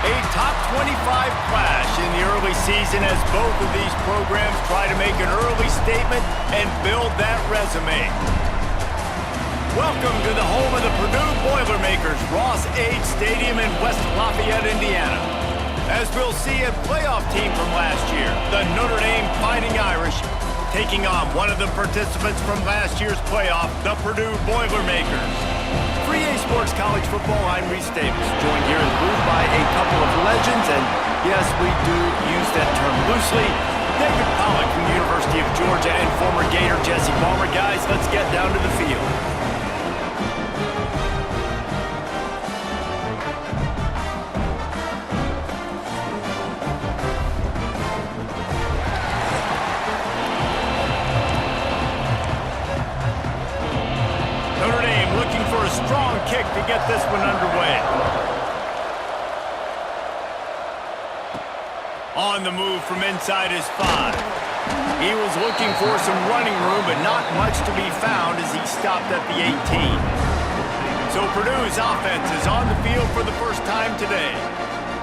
A top 25 clash in the early season as both of these programs try to make an early statement and build that resume. Welcome to the home of the Purdue Boilermakers, Ross Age Stadium in West Lafayette, Indiana. As we'll see a playoff team from last year, the Notre Dame Fighting Irish, taking on one of the participants from last year's playoff, the Purdue Boilermakers. For EA Sports College Football, I'm Reese Davis, joined here in the booth by a couple of legends, and yes, we do use that term loosely. David Pollack from the University of Georgia and former Gator Jesse Palmer. Guys, let's get down to the field. Strong kick to get this one underway. On the move from inside his 5. He was looking for some running room, but not much to be found as he stopped at the 18. So Purdue's offense is on the field for the first time today.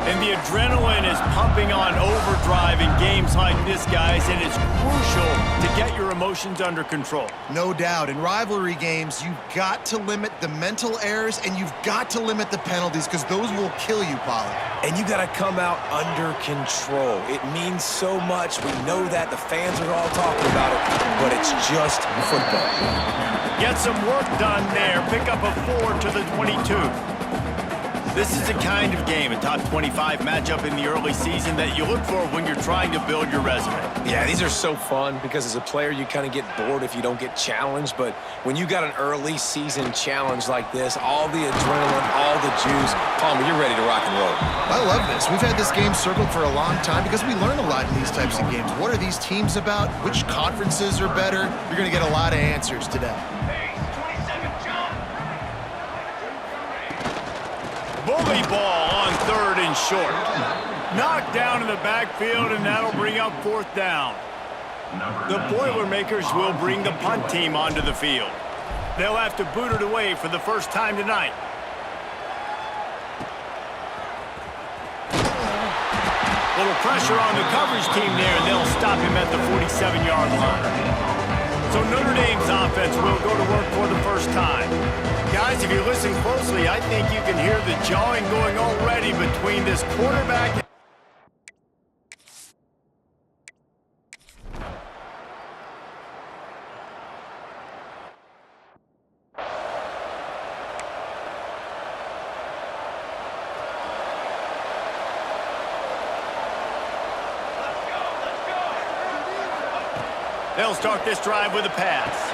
And the adrenaline is pumping on overdrive in games like this, guys, and it's crucial to get your emotions under control. No doubt. In rivalry games, you've got to limit the mental errors, and you've got to limit the penalties, because those will kill you, Pollard. And you got to come out under control. It means so much. We know that. The fans are all talking about it, but it's just football. Get some work done there. Pick up a 4 to the 22. This is the kind of game, a top 25 matchup in the early season, that you look for when you're trying to build your resume. Yeah, these are so fun because as a player, you kind of get bored if you don't get challenged. But when you got an early season challenge like this, all the adrenaline, all the juice, Palmer, you're ready to rock and roll. I love this. We've had this game circled for a long time because we learn a lot in these types of games. What are these teams about? Which conferences are better? You're going to get a lot of answers today. Bully ball on 3rd and short. Knocked down in the backfield, and that'll bring up 4th down. The Boilermakers will bring the punt team onto the field. They'll have to boot it away for the first time tonight. Little pressure on the coverage team there, and they'll stop him at the 47-yard line. So Notre Dame's offense will go to work for the first time. Guys, if you listen closely, I think you can hear the jawing going already between this quarterback and they'll start this drive with a pass.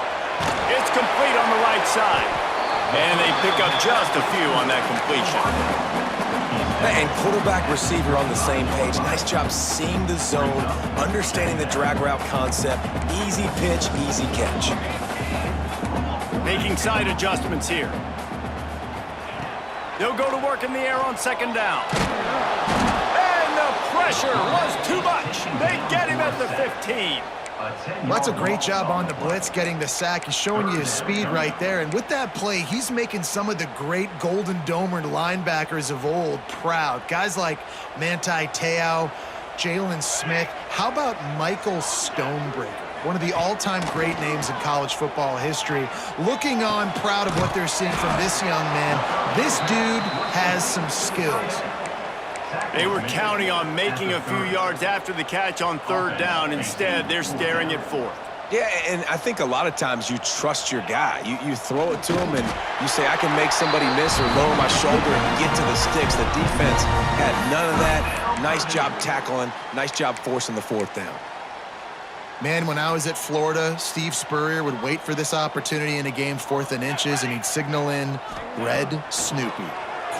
It's complete on the right side. And they pick up just a few on that completion. And quarterback, receiver on the same page. Nice job seeing the zone, understanding the drag route concept. Easy pitch, easy catch. Making side adjustments here. They'll go to work in the air on 2nd down. And the pressure was too much. They get him at the 15. Well, that's a great job on the blitz, getting the sack. He's showing you his speed right there. And with that play, he's making some of the great Golden Domer linebackers of old proud. Guys like Manti Te'o, Jalen Smith. How about Michael Stonebreaker? One of the all-time great names in college football history. Looking on, proud of what they're seeing from this young man. This dude has some skills. They were counting on making a few yards after the catch on 3rd down. Instead, they're staring at 4th. Yeah, and I think a lot of times you trust your guy. You throw it to him and you say, I can make somebody miss or lower my shoulder and get to the sticks. The defense had none of that. Nice job tackling. Nice job forcing the 4th down. Man, when I was at Florida, Steve Spurrier would wait for this opportunity in a game 4th and inches, and he'd signal in Red Snoopy.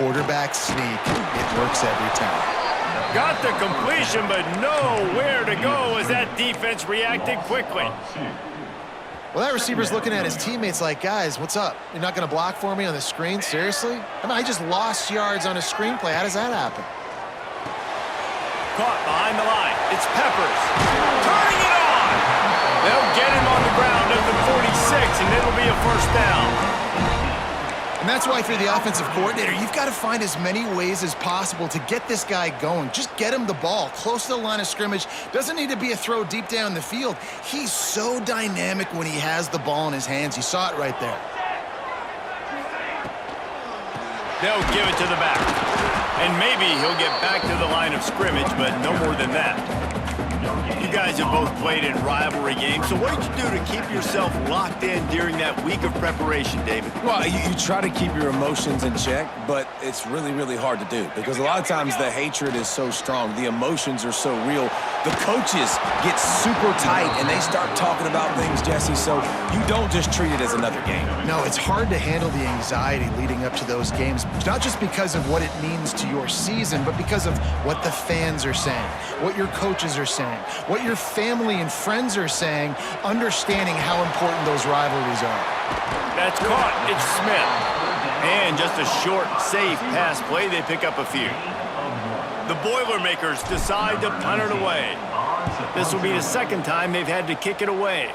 Quarterback sneak. It works every time. Got the completion, but nowhere to go as that defense reacted quickly. Well, that receiver's looking at his teammates like, guys, what's up? You're not going to block for me on the screen? Seriously? I mean, I just lost yards on a screenplay. How does that happen? Caught behind the line. It's Peppers. Turning it on. They'll get him on the ground at the 46, and it'll be a 1st down. And that's why if you're the offensive coordinator, you've got to find as many ways as possible to get this guy going. Just get him the ball close to the line of scrimmage. Doesn't need to be a throw deep down the field. He's so dynamic when he has the ball in his hands. You saw it right there. They'll give it to the back. And maybe he'll get back to the line of scrimmage, but no more than that. You guys have both played in rivalry games, so what did you do to keep yourself locked in during that week of preparation, David? Well, you try to keep your emotions in check, but it's really, really hard to do because a lot of times the hatred is so strong. The emotions are so real. The coaches get super tight, and they start talking about things, Jesse, so you don't just treat it as another game. No, it's hard to handle the anxiety leading up to those games, not just because of what it means to your season, but because of what the fans are saying, what your coaches are saying, what your family and friends are saying, understanding how important those rivalries are. That's caught. It's Smith. And just a short, safe pass play. They pick up a few. The Boilermakers decide to punt it away. This will be the second time they've had to kick it away.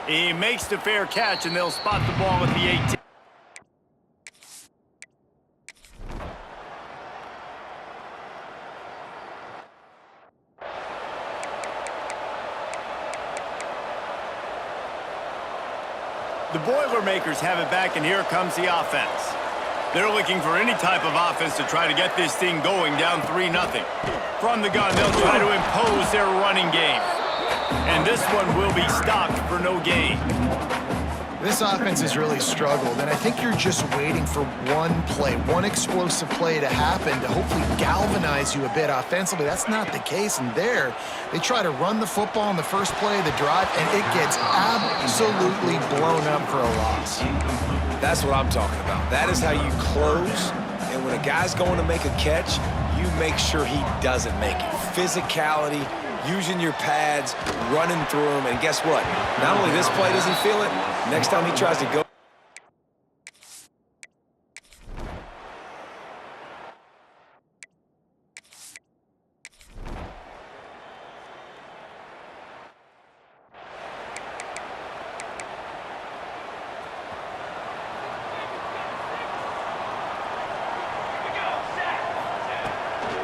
He makes the fair catch, and they'll spot the ball at the 18. The Boilermakers have it back, and here comes the offense. They're looking for any type of offense to try to get this thing going down 3-0. From the gun, they'll try to impose their running game. And this one will be stopped for no gain. This offense has really struggled, and I think you're just waiting for one play, one explosive play to happen to hopefully galvanize you a bit offensively. That's not the case, and there, they try to run the football in the first play of the drive, and it gets absolutely blown up for a loss. That's what I'm talking about. That is how you close, and when a guy's going to make a catch, you make sure he doesn't make it. Physicality, using your pads, running through them, and guess what? Not only this play does he feel it, next time he tries to go.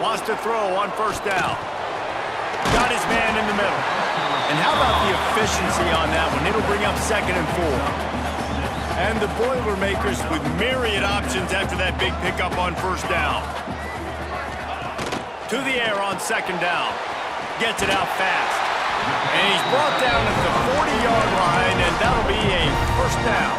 Wants to throw on first down. Got his man in the middle. And how about the efficiency on that one? It'll bring up 2nd and 4. And the Boilermakers with myriad options after that big pickup on first down. To the air on 2nd down. Gets it out fast. And he's brought down at the 40-yard line, and that'll be a first down.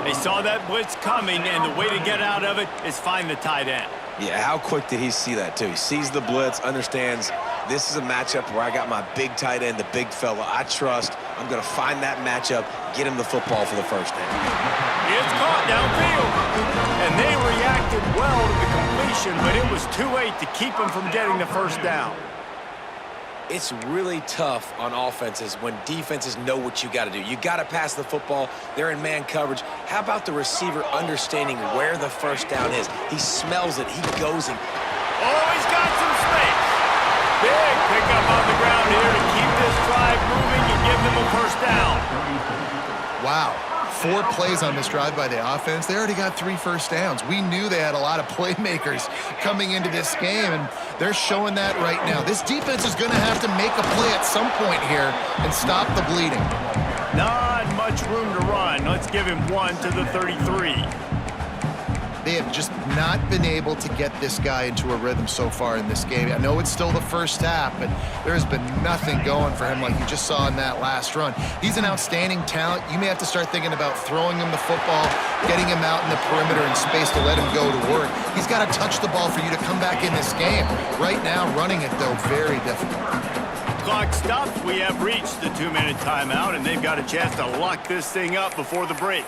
They saw that blitz coming, and the way to get out of it is find the tight end. Yeah, how quick did he see that, too? He sees the blitz, understands this is a matchup where I got my big tight end, the big fella I trust. I'm going to find that matchup, get him the football for the first down. It's caught downfield. And they reacted well to the completion, but it was too late to keep him from getting the first down. It's really tough on offenses when defenses know what you got to do. You got to pass the football. They're in man coverage. How about the receiver understanding where the first down is? He smells it. He goes and... Oh, he's got some space. Big pickup on the ground here to keep this drive moving and give them a first down. Wow. 4 plays on this drive by the offense. They already got 3 first downs. We knew they had a lot of playmakers coming into this game, and they're showing that right now. This defense is going to have to make a play at some point here and stop the bleeding. Not much room to run. Let's give him 1 to the 33. They have just not been able to get this guy into a rhythm so far in this game. I know it's still the first half, but there's been nothing going for him like you just saw in that last run. He's an outstanding talent. You may have to start thinking about throwing him the football, getting him out in the perimeter in space to let him go to work. He's got to touch the ball for you to come back in this game. Right now, running it, though, very difficult. Clock stops. We have reached the 2-minute timeout, and they've got a chance to lock this thing up before the break.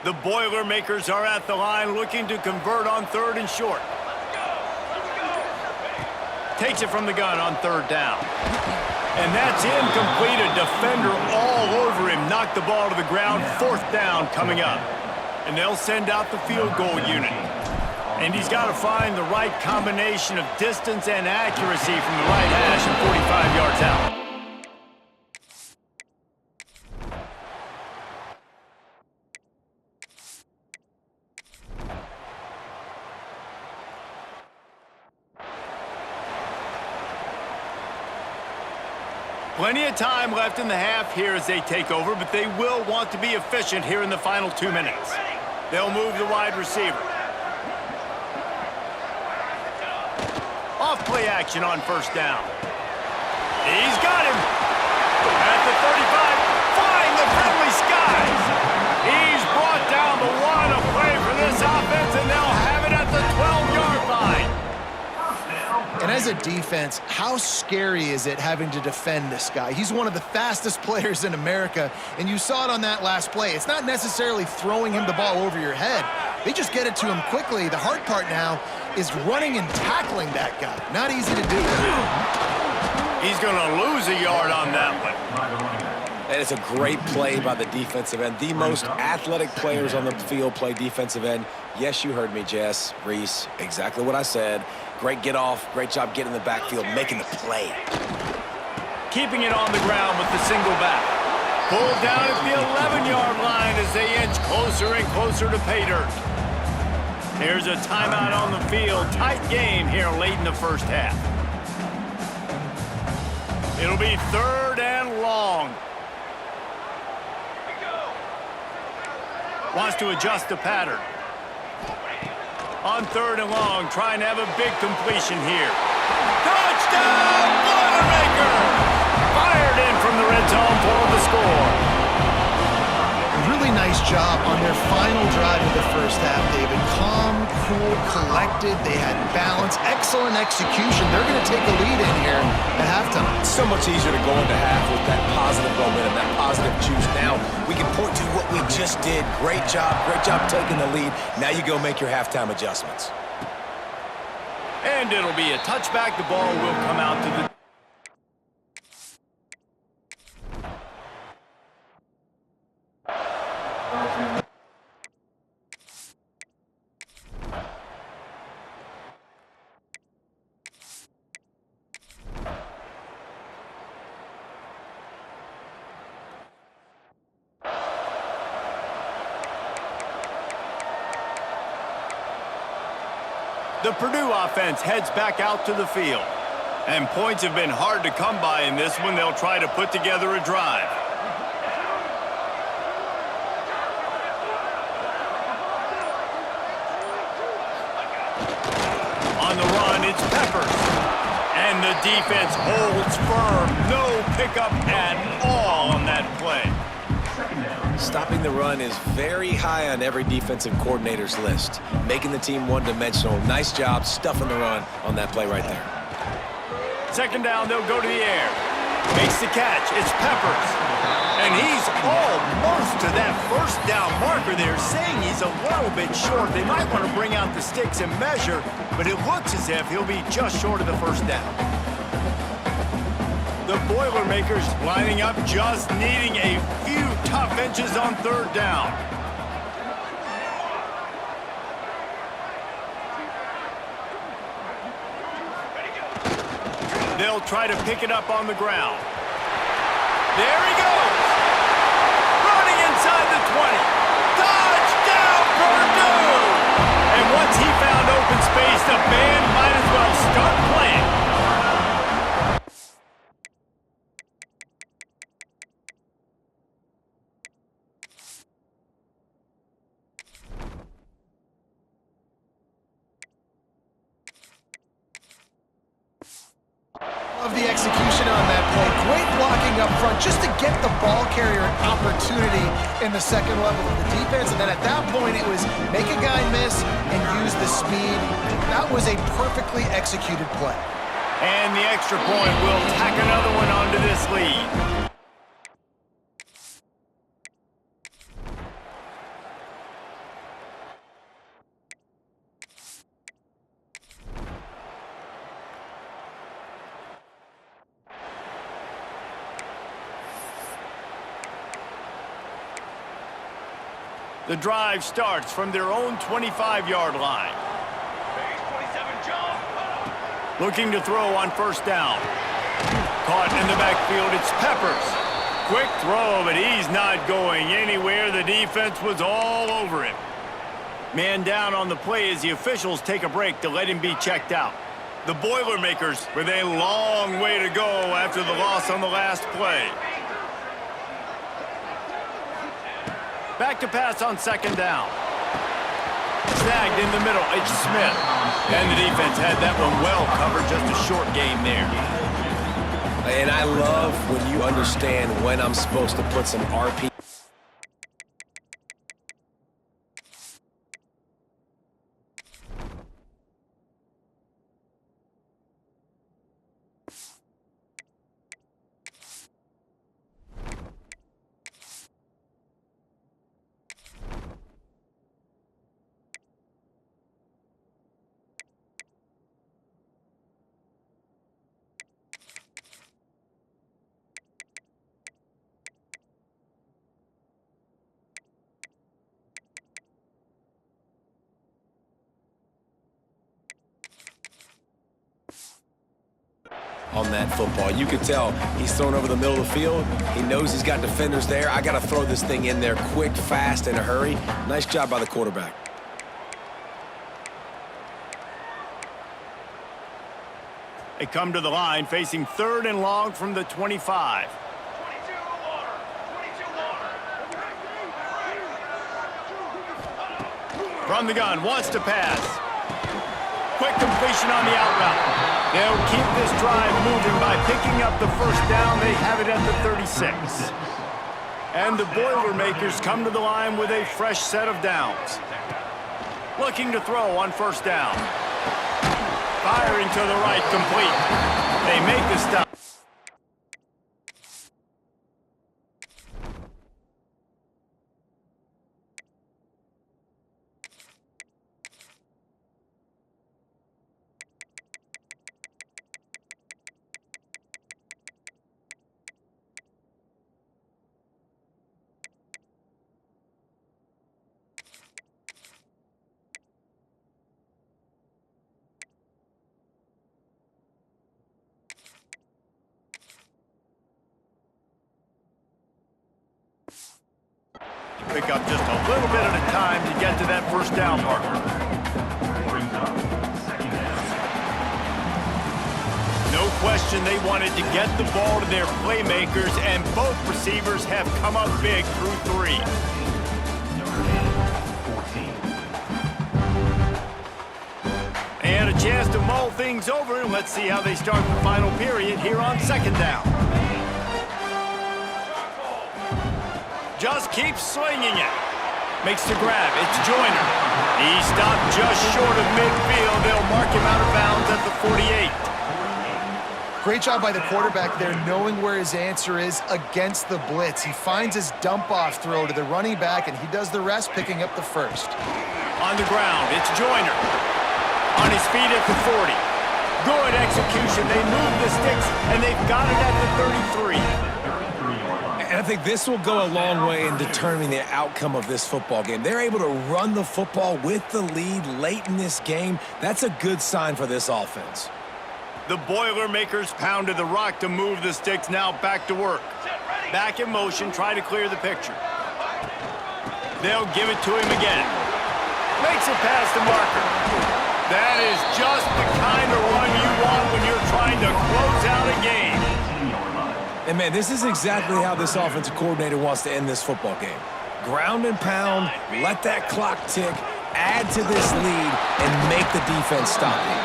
The Boilermakers are at the line looking to convert on 3rd and short. Takes it from the gun on 3rd down. And that's incomplete. A defender all over him. Knocked the ball to the ground. 4th down coming up. And they'll send out the field goal unit. And he's got to find the right combination of distance and accuracy from the right hash and 45 yards out. Plenty of time left in the half here as they take over, but they will want to be efficient here in the final 2 minutes. They'll move the wide receiver. Off play action on 1st down. He's got him. At the 35, flying the friendly skies. He's brought down the 1, a play for this offense, and they'll have it at the 12-yard line. And as a defense, how scary is it having to defend this guy? He's one of the fastest players in America, and you saw it on that last play. It's not necessarily throwing him the ball over your head. They just get it to him quickly. The hard part now is running and tackling that guy. Not easy to do. He's going to lose a yard on that one. And it's a great play by the defensive end. The most athletic players on the field play defensive end. Yes, you heard me, Jess, Reese, exactly what I said. Great get off, great job getting in the backfield, making the play. Keeping it on the ground with the single back. Pulled down at the 11-yard line as they inch closer and closer to pay dirt. There's a timeout on the field. Tight game here late in the 1st half. It'll be 3rd and long. Wants to adjust the pattern. On 3rd and long, trying to have a big completion here. Touchdown, Boilermakers! Fired in from the red zone for the score. Really nice job on their final drive of the 1st half, David. Calm, cool, collected. They had balance. Excellent execution. They're going to take a lead in here at halftime. It's so much easier to go into half with that positive momentum, that positive juice. Now we can point to what we just did. Great job taking the lead. Now you go make your halftime adjustments. And it'll be a touchback. The ball will come out to the... The Purdue offense heads back out to the field. And points have been hard to come by in this one. They'll try to put together a drive. On the run, it's Peppers. And the defense holds firm. No pickup at all on that play. Stopping the run is very high on every defensive coordinator's list. Making the team one-dimensional. Nice job stuffing the run on that play right there. 2nd down, they'll go to the air. Makes the catch. It's Peppers. And he's almost to that 1st down marker there, saying he's a little bit short. They might want to bring out the sticks and measure, but it looks as if he'll be just short of the 1st down. The Boilermakers lining up, just needing a few tough inches on 3rd down. They'll try to pick it up on the ground. There he goes! Running inside the 20. Touchdown, Purdue! And once he found open space, the band might as well start playing. Of the execution on that play. Great blocking up front just to get the ball carrier an opportunity in the 2nd level of the defense. And then at that point, it was make a guy miss and use the speed. That was a perfectly executed play. And the extra point will tack another one onto this lead. The drive starts from their own 25-yard line. Looking to throw on first down. Caught in the backfield, it's Peppers. Quick throw, but he's not going anywhere. The defense was all over him. Man down on the play as the officials take a break to let him be checked out. The Boilermakers with a long way to go after the loss on the last play. Back to pass on second down. Snagged in the middle, it's Smith. And the defense had that one well covered, just a short game there. And I love when you understand when I'm supposed to put some RP. On that football, you could tell he's thrown over the middle of the field. He knows he's got defenders there. I got to throw this thing in there quick, fast, in a hurry. Nice job by the quarterback. They come to the line facing 3rd and long from the 25. From the gun, wants to pass. Quick completion on the out route. They'll keep this drive moving by picking up the first down. They have it at the 36. And the Boilermakers come to the line with a fresh set of downs. Looking to throw on first down. Firing to the right, complete. They make the stop. Pick up just a little bit at a time to get to that first down marker. No question they wanted to get the ball to their playmakers, and both receivers have come up big through 3. And a chance to mull things over, and let's see how they start the final period here on second down. Just keeps slinging it. Makes the grab. It's Joyner. He stopped just short of midfield. They'll mark him out of bounds at the 48. Great job by the quarterback there, knowing where his answer is against the blitz. He finds his dump-off throw to the running back, and he does the rest, picking up the first. On the ground, it's Joyner. On his feet at the 40. Good execution. They move the sticks, and they've got it at the 33. And I think this will go a long way in determining the outcome of this football game. They're able to run the football with the lead late in this game. That's a good sign for this offense. The Boilermakers pounded the rock to move the sticks. Now back to work. Back in motion, try to clear the picture. They'll give it to him again. Makes it past the marker. That is just the kind of run you want when you're trying to close out a game. And, man, this is exactly how this offensive coordinator wants to end this football game. Ground and pound, let that clock tick, add to this lead, and make the defense stop it.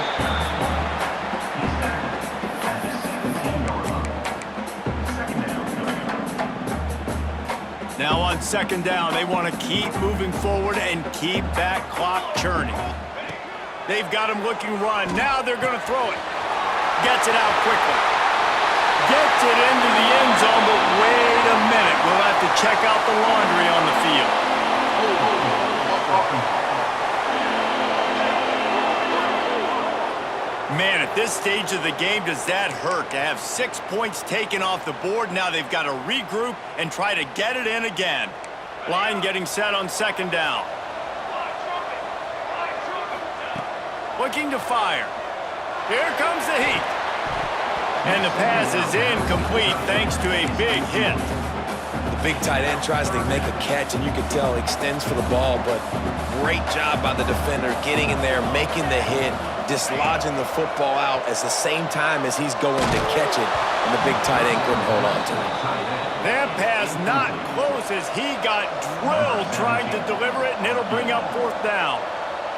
Now on second down, they want to keep moving forward and keep that clock churning. They've got him looking run. Now they're going to throw it. Gets it out quickly. Gets it into the end zone, but wait a minute. We'll have to check out the laundry on the field. Man, at this stage of the game, does that hurt to have 6 points taken off the board? Now they've got to regroup and try to get it in again. Line getting set on second down. Looking to fire. Here comes the heat. And the pass is incomplete thanks to a big hit. The big tight end tries to make a catch, and you can tell he extends for the ball, but great job by the defender getting in there, making the hit, dislodging the football out at the same time as he's going to catch it, and the big tight end couldn't hold on to it. That pass not close as he got drilled trying to deliver it, and it'll bring up fourth down.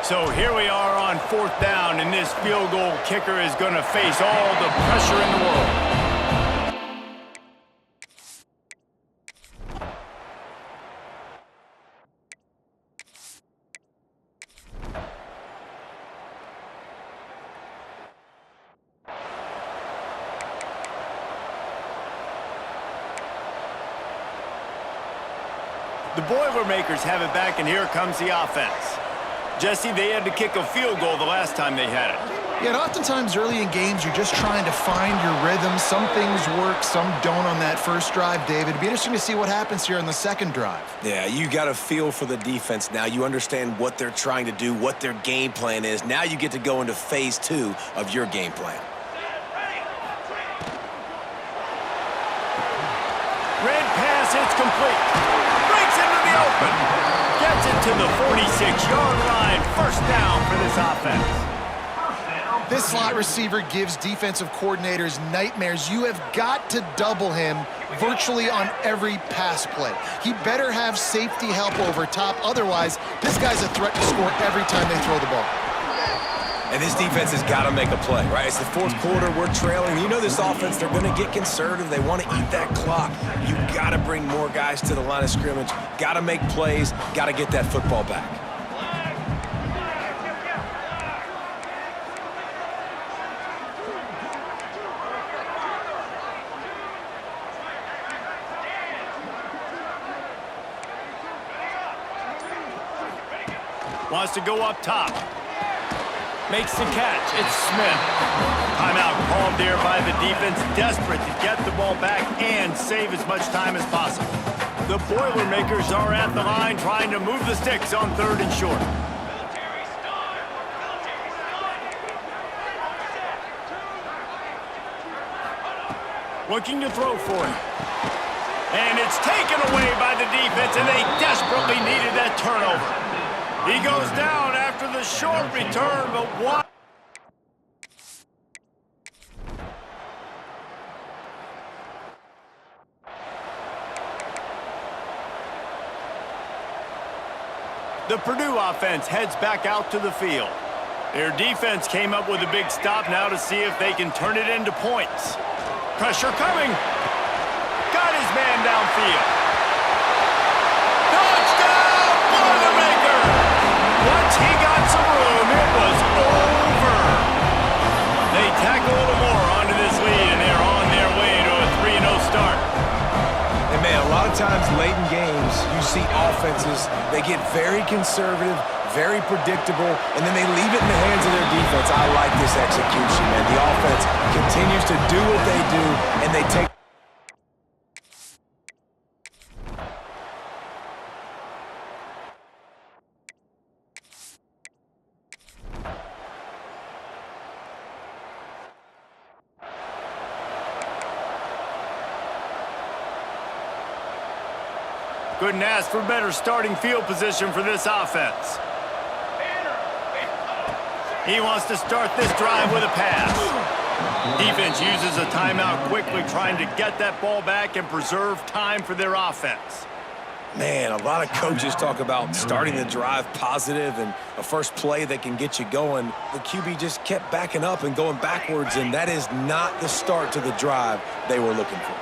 So here we are on fourth down, and this field goal kicker is going to face all the pressure in the world. The Boilermakers have it back, and here comes the offense. Jesse, they had to kick a field goal the last time they had it. Yeah, and oftentimes early in games, you're just trying to find your rhythm. Some things work, some don't on that first drive, David. It'd be interesting to see what happens here on the second drive. Yeah, you got a feel for the defense now. You understand what they're trying to do, what their game plan is. Now you get to go into phase 2 of your game plan. Red pass, it's complete. Breaks into the open. Gets it to the 46-yard line. First down for this offense. This slot receiver gives defensive coordinators nightmares. You have got to double him virtually on every pass play. He better have safety help over top. Otherwise, this guy's a threat to score every time they throw the ball. And this defense has got to make a play, right? It's the fourth quarter. We're trailing. You know this offense, they're going to get conservative. They want to eat that clock. You got to bring more guys to the line of scrimmage. Got to make plays. Got to get that football back. Wants to go up top. Makes the catch. It's Smith. Timeout called there by the defense, desperate to get the ball back and save as much time as possible. The Boilermakers are at the line trying to move the sticks on third and short. Looking to throw for him. And it's taken away by the defense, and they desperately needed that turnover. He goes down after the short return, but what? The Purdue offense heads back out to the field. Their defense came up with a big stop now to see if they can turn it into points. Pressure coming. Got his man downfield. Touchdown, Boilermakers! Once he got some room, it was over. They tack a little more onto this lead, and they're on their way to a 3-0 start. And man, a lot of times late in games, you see offenses, they get very conservative, very predictable, and then they leave it in the hands of their defense. I like this execution, man. The offense continues to do what they do, and they take. Couldn't ask for better starting field position for this offense. He wants to start this drive with a pass. Defense uses a timeout quickly, trying to get that ball back and preserve time for their offense. Man, a lot of coaches talk about starting the drive positive and a first play that can get you going. The QB just kept backing up and going backwards, and that is not the start to the drive they were looking for.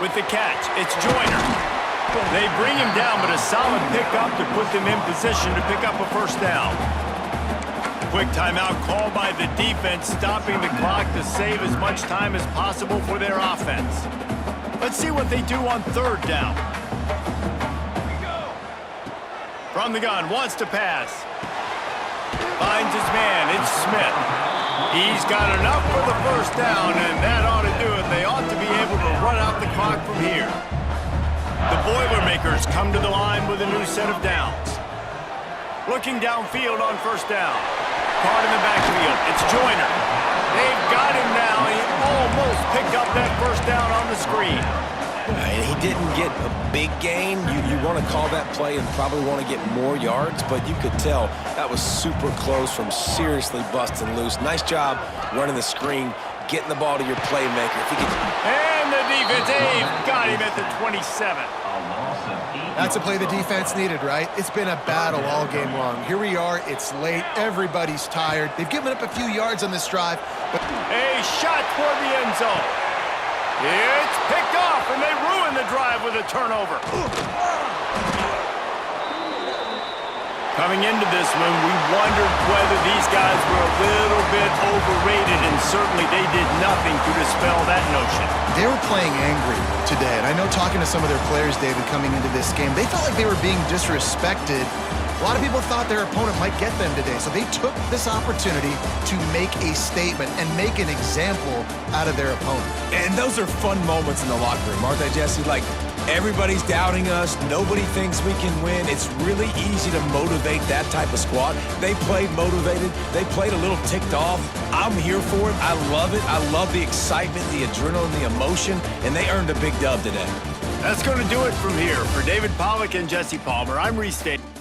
With the catch, it's Joyner. They bring him down, but a solid pickup to put them in position to pick up a first down. Quick timeout called by the defense, stopping the clock to save as much time as possible for their offense. Let's see what they do on third down. From the gun, wants to pass. Finds his man, it's Smith. He's got enough for the first down, and that ought to do it. They ought to be able to run out the clock from here. The Boilermakers Boilermakers come to the line with a new set of downs. Looking downfield on first down. Caught in the backfield. It's Joyner. They've got him now. He almost picked up that first down on the screen. And he didn't get a big gain. You want to call that play and probably want to get more yards, but you could tell that was super close from seriously busting loose. Nice job running the screen, getting the ball to your playmaker. If he could... And the defense, Dave, got him at the 27. That's a play the defense needed, right? It's been a battle all game long. Here we are. It's late. Everybody's tired. They've given up a few yards on this drive. But a shot toward the end zone. It's picked off, and they ruin the drive with a turnover. Coming into this one, we wondered whether these guys were a little bit overrated, and certainly they did nothing to dispel that notion. they were playing angry today. And I know talking to some of their players, David, coming into this game, they felt like they were being disrespected. A lot of people thought their opponent might get them today, so they took this opportunity to make a statement and make an example out of their opponent. And those are fun moments in the locker room, aren't they, Jesse? Like, everybody's doubting us. Nobody thinks we can win. It's really easy to motivate that type of squad. They played motivated. They played a little ticked off. I'm here for it. I love it. I love the excitement, the adrenaline, the emotion, and they earned a big dub today. That's going to do it from here. For David Pollack and Jesse Palmer, I'm Reese Davis.